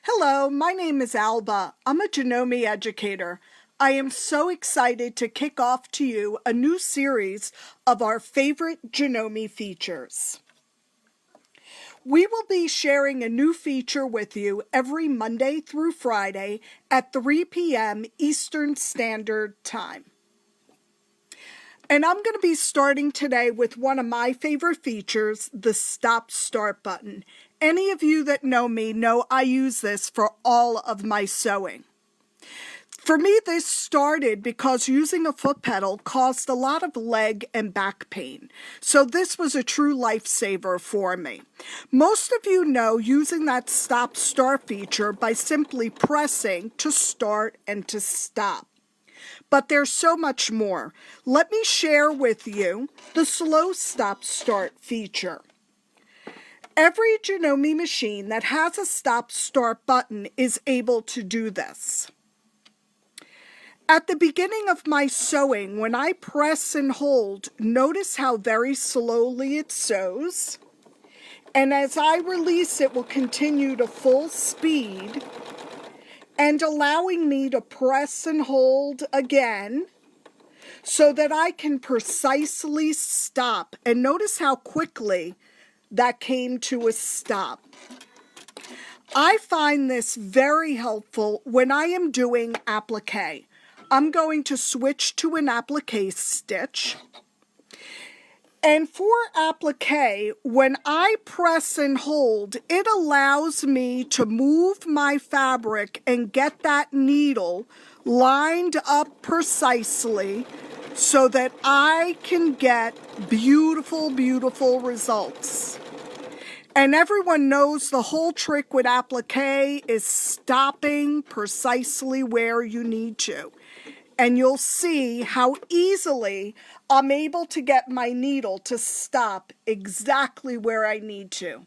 Hello, my name is Alba. I'm a Janome educator. I am so excited to kick off to you a new series of our favorite Janome features. We will be sharing a new feature with you every Monday through Friday at 3 p.m. Eastern Standard Time. And I'm going to be starting today with one of my favorite features, the Stop Start button. Any of you that know me know I use this for all of my sewing. For me, this started because using a foot pedal caused a lot of leg and back pain. So this was a true lifesaver for me. Most of you know using that Stop Start feature by simply pressing to start and to stop. But there's so much more. Let me share with you the slow stop start feature. Every Janome machine that has a stop start button is able to do this. At the beginning of my sewing, when I press and hold, notice how very slowly it sews. And as I release, it will continue to full speed and allowing me to press and hold again so that I can precisely stop. And notice how quickly that came to a stop. I find this very helpful when I am doing applique. I'm going to switch to an applique stitch. And for applique, when I press and hold, it allows me to move my fabric and get that needle lined up precisely so that I can get beautiful, beautiful results. And everyone knows the whole trick with applique is stopping precisely where you need to. And you'll see how easily I'm able to get my needle to stop exactly where I need to.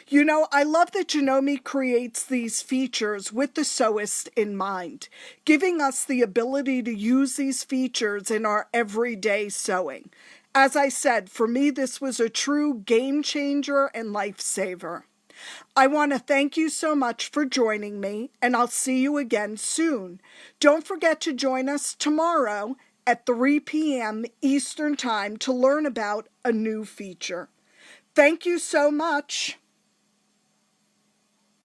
You know, I love that Janome creates these features with the sewist in mind, giving us the ability to use these features in our everyday sewing. As I said, for me, this was a true game changer and lifesaver. I want to thank you so much for joining me, and I'll see you again soon. Don't forget to join us tomorrow at 3 p.m. Eastern Time to learn about a new feature. Thank you so much.